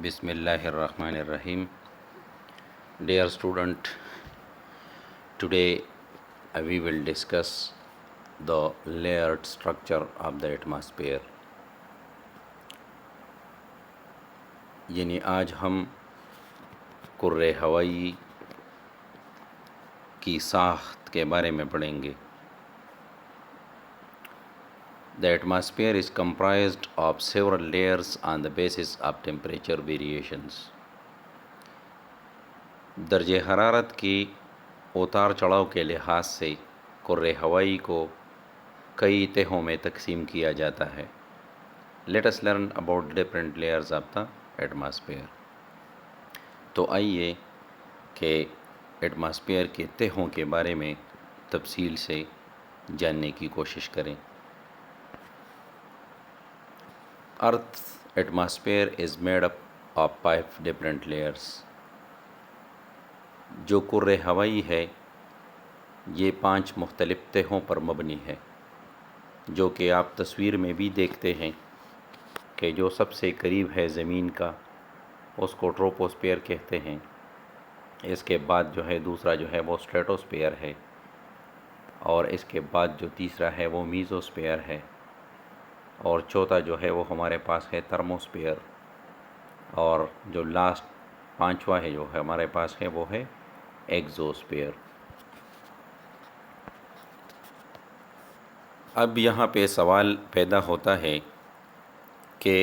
Bismillahirrahmanirrahim. Dear student, today we will discuss the layered structure of the atmosphere. یعنی آج ہم کرۂ ہوائی کی ساخت کے بارے میں پڑھیں گے. The atmosphere is comprised of several layers on the basis of temperature variations. درجہ حرارت کی اتار چڑھاؤ کے لحاظ سے کرۂ ہوائی کو کئی تہوں میں تقسیم کیا جاتا ہے. Let us learn about different layers of the atmosphere. تو آئیے کہ ایٹماسفیئر کے تہوں کے بارے میں تفصیل سے جاننے کی کوشش کریں. Earth's atmosphere is made up of 5 different layers. جو کرۂ ہوائی ہے یہ 5 مختلف تہوں پر مبنی ہے، جو کہ آپ تصویر میں بھی دیکھتے ہیں کہ جو سب سے قریب ہے زمین کا اس کو ٹروپوسفیئر کہتے ہیں. اس کے بعد جو ہے دوسرا جو ہے وہ اسٹریٹوسفیئر ہے، اور اس کے بعد جو تیسرا ہے وہ میزوسفیئر ہے، اور چوتھا جو ہے وہ ہمارے پاس ہے تھرموسفیئر، اور جو لاسٹ پانچواں ہے جو ہمارے پاس ہے وہ ہے ایگزوسفیئر. اب یہاں پہ سوال پیدا ہوتا ہے کہ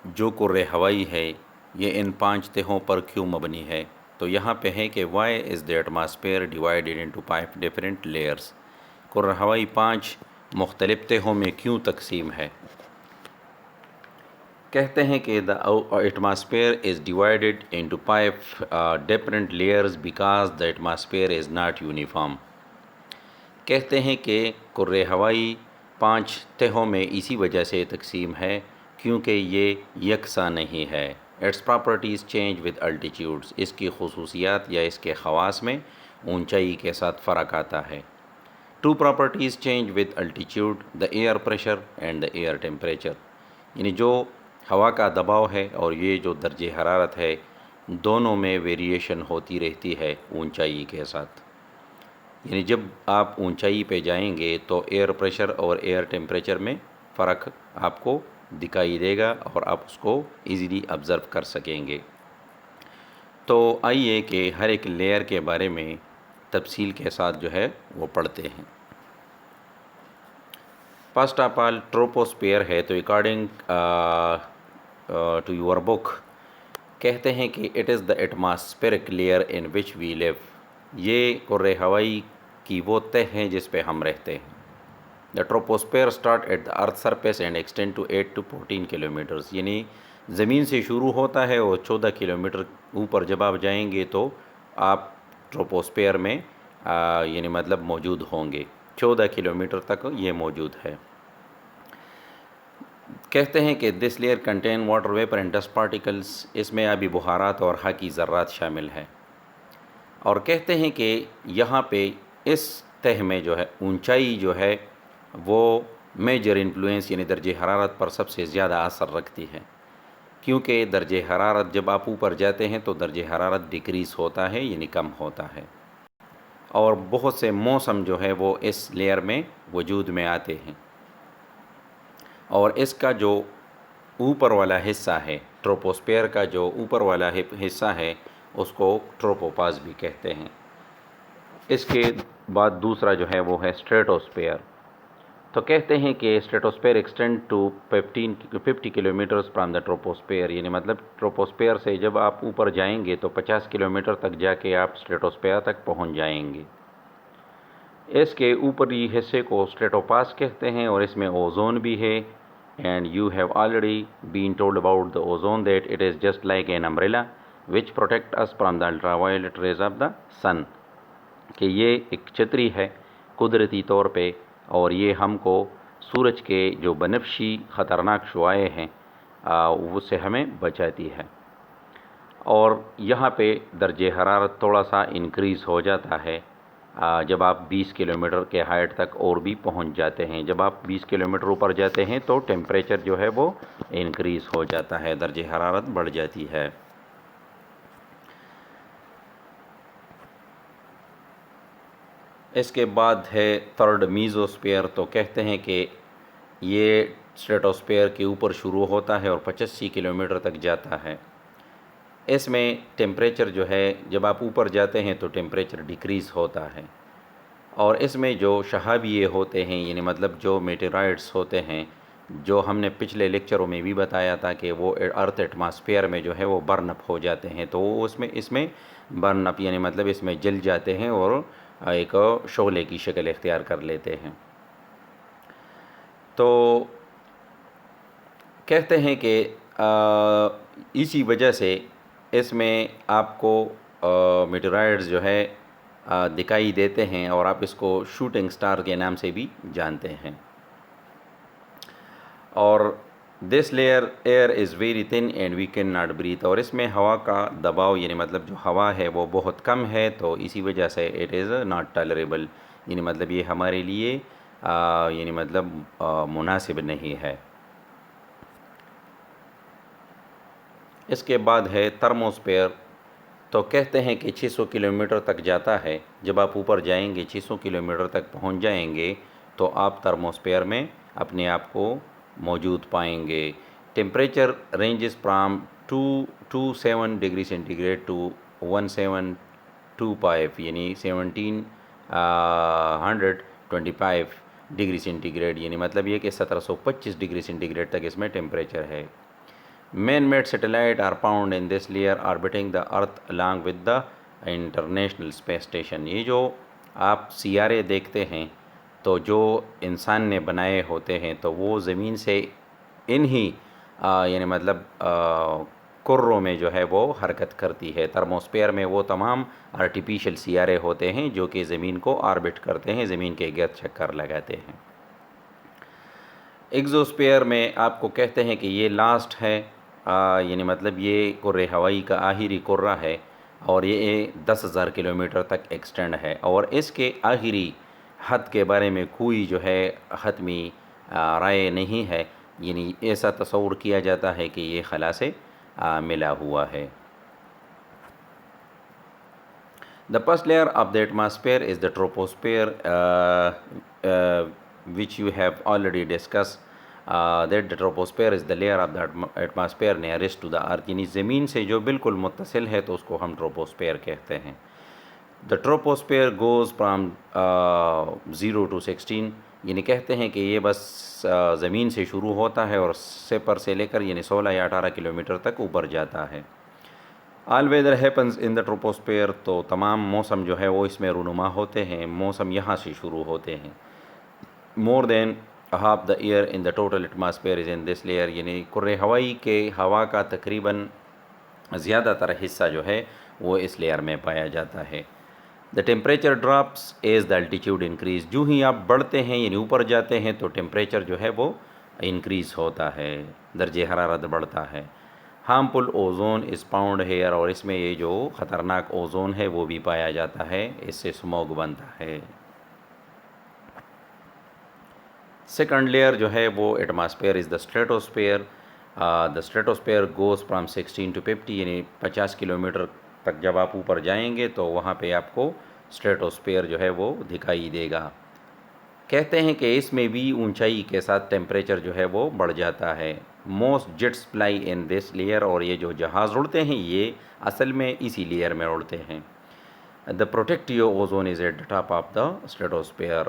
جو کرۂ ہوائی ہے یہ ان 5 تہوں پر کیوں مبنی ہے. تو یہاں پہ ہے کہ why is the atmosphere divided into 5 different layers. کرۂ ہوائی 5 مختلف تہوں میں کیوں تقسیم ہے. کہتے ہیں کہ the atmosphere is divided into 5 different layers because the atmosphere is not uniform. کہتے ہیں کہ کرۂ ہوائی 5 تہوں میں اسی وجہ سے تقسیم ہے کیونکہ یہ یکساں نہیں ہے. Its properties change with altitudes. اس کی خصوصیات یا اس کے خواص میں اونچائی کے ساتھ فرق آتا ہے. Two properties change with altitude: the air pressure and the air temperature. یعنی جو ہوا کا دباؤ ہے اور یہ جو درجہ حرارت ہے دونوں میں ویریشن ہوتی رہتی ہے اونچائی کے ساتھ. یعنی جب آپ اونچائی پہ جائیں گے تو ایئر پریشر اور ایئر ٹیمپریچر میں فرق آپ کو دکھائی دے گا اور آپ اس کو ایزیلی آبزرو کر سکیں گے. تو آئیے کہ ہر ایک لیئر کے بارے میں تفصیل کے ساتھ جو ہے وہ پڑھتے ہیں. فرسٹ آف آل ٹروپوسفیئر ہے. تو اکارڈنگ ٹو یور بک کہتے ہیں کہ it is the atmospheric layer in which we live. یہ کرۂ ہوائی کی وہ تہ ہیں جس پہ ہم رہتے ہیں. The troposphere start at the earth surface and extend to 8 to 14 kilometres. یعنی زمین سے شروع ہوتا ہے اور 14 کلومیٹر اوپر جب آپ جائیں گے تو آپ ٹروپوسفیئر میں یعنی مطلب موجود ہوں گے. 14 کلومیٹر تک یہ موجود ہے. کہتے ہیں کہ this layer contain water vapour and dust particles. اس میں آبی بخارات اور ہوائی ذرات شامل ہیں. اور کہتے ہیں کہ یہاں پہ اس تہ میں جو ہے اونچائی جو ہے وہ میجر انفلوئنس یعنی درجہ حرارت پر سب سے زیادہ اثر رکھتی ہے، کیونکہ درجہ حرارت جب آپ اوپر جاتے ہیں تو درجہ حرارت ڈیکریز ہوتا ہے یعنی کم ہوتا ہے، اور بہت سے موسم جو ہے وہ اس لیئر میں وجود میں آتے ہیں. اور اس کا جو اوپر والا حصہ ہے ٹروپوسفیئر کا جو اوپر والا حصہ ہے اس کو ٹروپوپاز بھی کہتے ہیں. اس کے بعد دوسرا جو ہے وہ ہے اسٹریٹوسفیئر. تو کہتے ہیں کہ stratosphere extend to 50 kilometres from the troposphere. یعنی مطلب ٹروپوسفیئر سے جب آپ اوپر جائیں گے تو 50 کلومیٹر تک جا کے آپ اسٹریٹوسفیئر تک پہنچ جائیں گے. اس کے اوپری حصے کو اسٹریٹوپاز کہتے ہیں اور اس میں اوزون بھی ہے. And you have already been told about the ozone that it is just like an umbrella which protect us from the ultraviolet rays of the sun. کہ یہ ایک چھتری ہے قدرتی طور پہ اور یہ ہم کو سورج کے جو بنفشی خطرناک شعاعیں ہیں اس سے ہمیں بچاتی ہے. اور یہاں پہ درجہ حرارت تھوڑا سا انکریز ہو جاتا ہے جب آپ 20 کلومیٹر کے ہائٹ تک اور بھی پہنچ جاتے ہیں. جب آپ 20 کلومیٹر اوپر جاتے ہیں تو ٹیمپریچر جو ہے وہ انکریز ہو جاتا ہے، درجہ حرارت بڑھ جاتی ہے. اس کے بعد ہے تھرڈ میزوسفیئر. تو کہتے ہیں کہ یہ اسٹریٹوسفیئر کے اوپر شروع ہوتا ہے اور 85 کلومیٹر تک جاتا ہے. اس میں ٹیمپریچر جو ہے جب آپ اوپر جاتے ہیں تو ٹیمپریچر ڈیکریز ہوتا ہے، اور اس میں جو شہابیے ہوتے ہیں، یعنی مطلب جو میٹیرائٹس ہوتے ہیں، جو ہم نے پچھلے لیکچروں میں بھی بتایا تھا کہ وہ ارتھ ایٹماسفیئر میں جو ہے وہ برن اپ ہو جاتے ہیں، تو وہ اس میں برن اپ یعنی مطلب اس میں جل جاتے ہیں اور ایک شعلے کی شکل اختیار کر لیتے ہیں. تو کہتے ہیں کہ اسی وجہ سے اس میں آپ کو میٹیرائڈز جو ہے دکھائی دیتے ہیں، اور آپ اس کو شوٹنگ سٹار کے نام سے بھی جانتے ہیں. اور this layer air is very thin and we can not breathe. اور اس میں ہوا کا دباؤ یعنی مطلب جو ہوا ہے وہ بہت کم ہے، تو اسی وجہ سے اٹ از ناٹ ٹالریبل، یعنی مطلب یہ ہمارے لیے یعنی مطلب مناسب نہیں ہے. اس کے بعد ہے تھرموسفیئر. تو کہتے ہیں کہ 600 کلومیٹر تک جاتا ہے. جب آپ اوپر جائیں گے 600 کلومیٹر تک پہنچ جائیں گے تو آپ تھرموسفیئر میں اپنے آپ کو موجود پائیں گے. Temperature ranges from 227 degree centigrade to 1725 یعنی 1725 ڈگری سینٹی گریڈ، یعنی مطلب یہ کہ 1725 ڈگری سینٹی گریڈ تک اس میں ٹیمپریچر ہے. Man made satellite are found in this layer orbiting the earth along with the international space station. یہ جو آپ سیارے دیکھتے ہیں تو جو انسان نے بنائے ہوتے ہیں تو وہ زمین سے انہی یعنی مطلب کروں میں جو ہے وہ حرکت کرتی ہے. تھرموسفیئر میں وہ تمام آرٹیفیشل سیارے ہوتے ہیں جو کہ زمین کو آربٹ کرتے ہیں، زمین کے گرد چکر لگاتے ہیں. ایگزوسفیئر میں آپ کو کہتے ہیں کہ یہ لاسٹ ہے، یعنی مطلب یہ کرۂ ہوائی کا آخری کرہ ہے، اور یہ 10,000 کلومیٹر تک ایکسٹینڈ ہے، اور اس کے آخری حد کے بارے میں کوئی جو ہے حتمی رائے نہیں ہے. یعنی ایسا تصور کیا جاتا ہے کہ یہ خلا سے ملا ہوا ہے. The first layer of the atmosphere is the troposphere, which you have already discussed. That the troposphere is the layer of the atmosphere nearest to the earth. یعنی زمین سے جو بالکل متصل ہے تو اس کو ہم ٹروپوسفیئر کہتے ہیں. The troposphere goes from 0 to 16. یعنی کہتے ہیں کہ یہ بس زمین سے شروع ہوتا ہے اور صفر سے لے کر یعنی 16 یا 18 کلومیٹر تک اوپر جاتا ہے. All weather happens in the troposphere. تو تمام موسم جو ہے وہ اس میں رونما ہوتے ہیں، موسم یہاں سے شروع ہوتے ہیں. More than half the air in the total atmosphere is in this layer. یعنی کرۂ ہوائی کے ہوا کا تقریباً زیادہ تر حصہ جو ہے وہ اس لیئر میں پایا جاتا ہے. دا temperature drops as the altitude increase. جو ہی آپ بڑھتے ہیں یعنی اوپر جاتے ہیں تو ٹیمپریچر جو ہے وہ انکریز ہوتا ہے، درجہ حرارت بڑھتا ہے. Harmful ozone is found here. اور اس میں یہ جو خطرناک اوزون ہے وہ بھی پایا جاتا ہے، اس سے اسموگ بنتا ہے. سیکنڈ لیئر جو ہے وہ atmosphere is the stratosphere. The stratosphere goes from 16 to 50. یعنی 50 کلومیٹر تک جب آپ اوپر جائیں گے تو وہاں پہ آپ کو اسٹریٹوسفیئر جو ہے وہ دکھائی دے گا. کہتے ہیں کہ اس میں بھی اونچائی کے ساتھ ٹیمپریچر جو ہے وہ بڑھ جاتا ہے. Most jets fly in this layer. اور یہ جو جہاز اڑتے ہیں یہ اصل میں اسی لیئر میں اڑتے ہیں. The protective ozone is at the top of the stratosphere.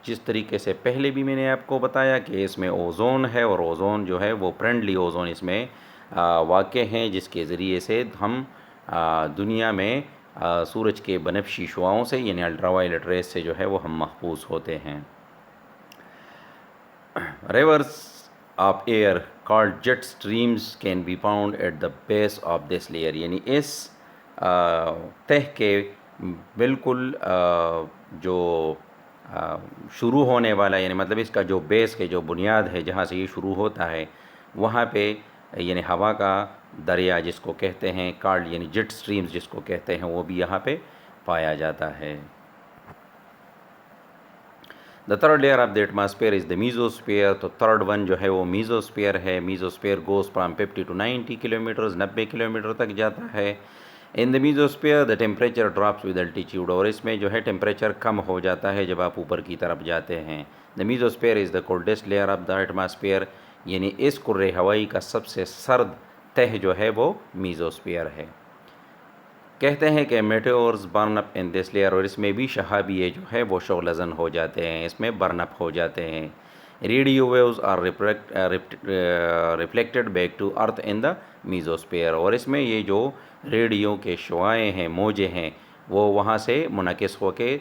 جس طریقے سے پہلے بھی میں نے آپ کو بتایا کہ اس میں اوزون ہے، اور اوزون جو ہے وہ فرینڈلی اوزون اس میں واقع ہیں، جس کے ذریعے سے ہم دنیا میں سورج کے بنفشی شعاؤں سے یعنی الٹرا وائلٹ ریز سے جو ہے وہ ہم محفوظ ہوتے ہیں. Rivers of air called jet streams can be found at the base of this layer. یعنی اس تہ کے بالکل جو شروع ہونے والا یعنی مطلب اس کا جو بیس کے جو بنیاد ہے جہاں سے یہ شروع ہوتا ہے وہاں پہ یعنی ہوا کا دریا جس کو کہتے ہیں کارڈ یعنی جیٹ سٹریمز جس کو کہتے ہیں وہ بھی یہاں پہ پایا جاتا ہے. The third layer of the atmosphere is the mesosphere. تو تھرڈ ون جو ہے وہ میزوسفیئر ہے. Mesosphere goes from 50 to 90 kilometres, 90 kilometre تک جاتا ہے. In the mesosphere the temperature drops with altitude, اور اس میں جو ہے ٹیمپریچر کم ہو جاتا ہے جب آپ اوپر کی طرف جاتے ہیں. The mesosphere is the coldest layer of the atmosphere, یعنی اس کرۂ ہوائی کا سب سے سرد تہ جو ہے وہ میزوسفیئر ہے. کہتے ہیں کہ میٹیورز burn up in this layer, اور اس میں بھی شہابیے جو ہے وہ شعلہ ہو جاتے ہیں، اس میں برن اپ ہو جاتے ہیں. Radio waves are reflected back to earth in the mesosphere, اور اس میں یہ جو ریڈیو کے شعاعیں ہیں، موجیں ہیں، وہ وہاں سے منعکس ہو کے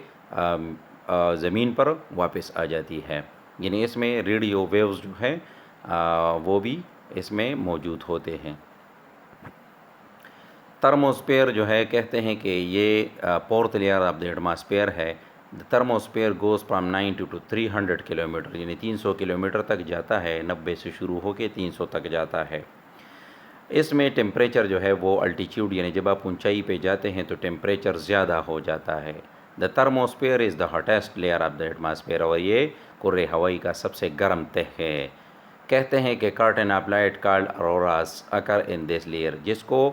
زمین پر واپس آ جاتی ہے. یعنی اس میں ریڈیو ویوز جو ہے وہ بھی اس میں موجود ہوتے ہیں. تھرموسفیئر جو ہے کہتے ہیں کہ یہ fourth layer of the atmosphere ہے. Thermosphere goes from 90 to 300 kilometre, یعنی 300 کلومیٹر تک جاتا ہے، 90 سے شروع ہو کے 300 تک جاتا ہے. اس میں ٹیمپریچر جو ہے وہ الٹیٹیوڈ، یعنی جب آپ اونچائی پہ جاتے ہیں تو ٹیمپریچر زیادہ ہو جاتا ہے. دا thermosphere is the hottest layer of the atmosphere, اور یہ کرۂ ہوائی کا سب سے گرم تہ ہے. کہتے ہیں کہ curtain of light called auroras occur in this layer, جس کو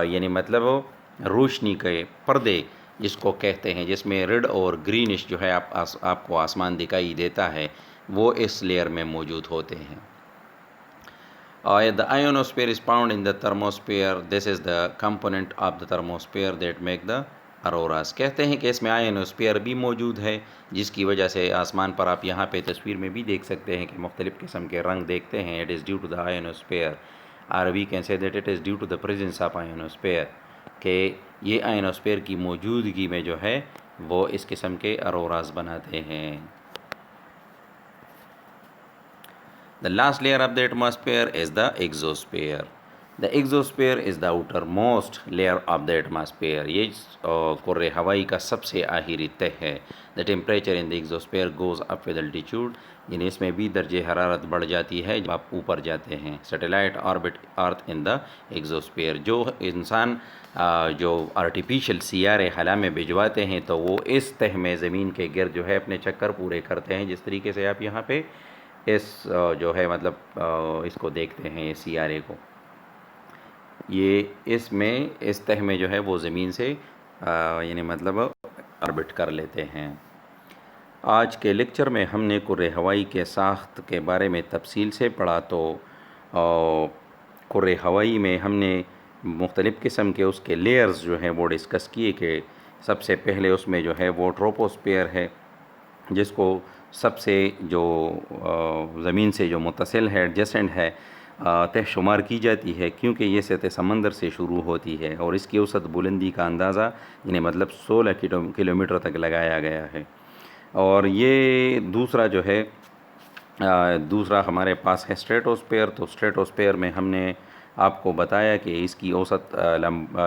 یعنی مطلب روشنی کے پردے جس کو کہتے ہیں، جس میں ریڈ اور گرینش جو ہے آپ کو آسمان دکھائی دیتا ہے، وہ اس لیئر میں موجود ہوتے ہیں. The ionosphere is found in the thermosphere. This is the component of the thermosphere that make the auroras. کہتے ہیں کہ اس میں آئنوسفیئر بھی موجود ہے، جس کی وجہ سے آسمان پر آپ یہاں پہ تصویر میں بھی دیکھ سکتے ہیں کہ مختلف قسم کے رنگ دیکھتے ہیں. It is due to the ionosphere, or we can say that it is due to the presence of ionosphere. کہ یہ آئنوسفیئر کی موجودگی میں جو ہے وہ اس قسم کے اروراز بناتے ہیں. The last layer of the atmosphere is the exosphere. The exosphere is the outermost layer of the atmosphere. یہ کرۂ ہوائی کا سب سے آخری تہ ہے. The temperature in the exosphere goes up with altitude. یعنی اس میں بھی درجہ حرارت بڑھ جاتی ہے جب آپ اوپر جاتے ہیں. Satellite orbit Earth in the exosphere. جو انسان جو آرٹیفیشل سیارے خلا میں بھجواتے ہیں تو وہ اس تہ میں زمین کے گرد جو ہے اپنے چکر پورے کرتے ہیں، جس طریقے سے آپ یہاں پہ اس جو ہے مطلب اس کو دیکھتے ہیں، اس سیارے کو. یہ اس میں اس تہ میں جو ہے وہ زمین سے یعنی مطلب آربٹ کر لیتے ہیں. آج کے لیکچر میں ہم نے کرۂ ہوائی کے ساخت کے بارے میں تفصیل سے پڑھا. تو کرۂ ہوائی میں ہم نے مختلف قسم کے اس کے لیئرز جو ہیں وہ ڈسکس کیے کہ سب سے پہلے اس میں جو ہے وہ ٹروپوسفیئر ہے، جس کو سب سے جو زمین سے جو متصل ہے، ایڈجسنٹ ہے، تہ شمار کی جاتی ہے، کیونکہ یہ سطح سمندر سے شروع ہوتی ہے اور اس کی اوسط بلندی کا اندازہ یعنی مطلب 16 کلومیٹر تک لگایا گیا ہے. اور یہ دوسرا جو ہے دوسرا ہمارے پاس ہے اسٹریٹوسفیئر. تو اسٹریٹوسفیئر میں ہم نے آپ کو بتایا کہ اس کی اوسط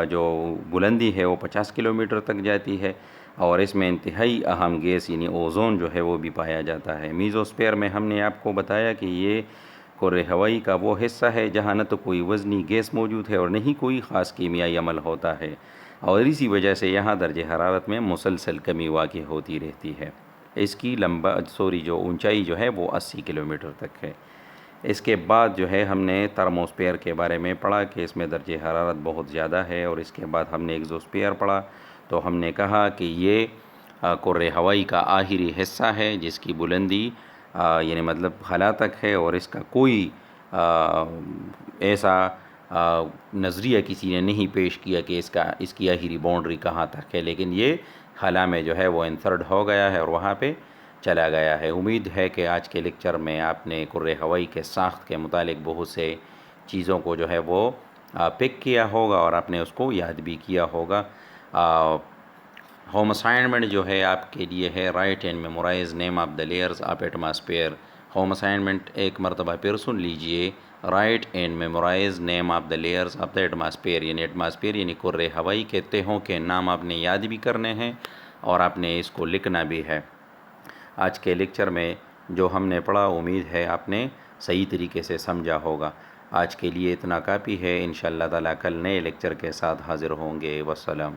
جو بلندی ہے وہ 50 کلومیٹر تک جاتی ہے، اور اس میں انتہائی اہم گیس یعنی اوزون جو ہے وہ بھی پایا جاتا ہے. میزوسفیئر میں ہم نے آپ کو بتایا کہ یہ کرۂ ہوائی کا وہ حصہ ہے جہاں نہ تو کوئی وزنی گیس موجود ہے اور نہ ہی کوئی خاص کیمیائی عمل ہوتا ہے، اور اسی وجہ سے یہاں درجہ حرارت میں مسلسل کمی واقع ہوتی رہتی ہے. اس کی جو اونچائی جو ہے وہ 80 کلومیٹر تک ہے. اس کے بعد جو ہے ہم نے تھرموسفیئر کے بارے میں پڑھا کہ اس میں درجہ حرارت بہت زیادہ ہے، اور اس کے بعد ہم نے ایگزوسفیئر پڑھا. تو ہم نے کہا کہ یہ کرۂ ہوائی کا آخری حصہ ہے جس کی بلندی یعنی مطلب خلا تک ہے، اور اس کا کوئی ایسا نظریہ کسی نے نہیں پیش کیا کہ اس کی آخری باؤنڈری کہاں تک ہے، لیکن یہ خلا میں جو ہے وہ انسرٹ ہو گیا ہے اور وہاں پہ چلا گیا ہے. امید ہے کہ آج کے لیکچر میں آپ نے کرۂ ہوائی کے ساخت کے متعلق بہت سے چیزوں کو جو ہے وہ پک کیا ہوگا اور آپ نے اس کو یاد بھی کیا ہوگا. ہوم اسائنمنٹ جو ہے آپ کے لیے ہے right and memorise name of the layers of atmosphere. Home assignment ایک مرتبہ پھر سن لیجئے. Right and memorise name of the layers of the atmosphere, یعنی ایٹماسفیئر یعنی کرۂ ہوائی کے تہوں کے نام آپ نے یاد بھی کرنے ہیں اور آپ نے اس کو لکھنا بھی ہے. آج کے لیکچر میں جو ہم نے پڑھا امید ہے آپ نے صحیح طریقے سے سمجھا ہوگا. آج کے لیے اتنا کافی ہے. انشاءاللہ تعالیٰ کل نئے لیکچر کے ساتھ حاضر ہوں گے. والسلام.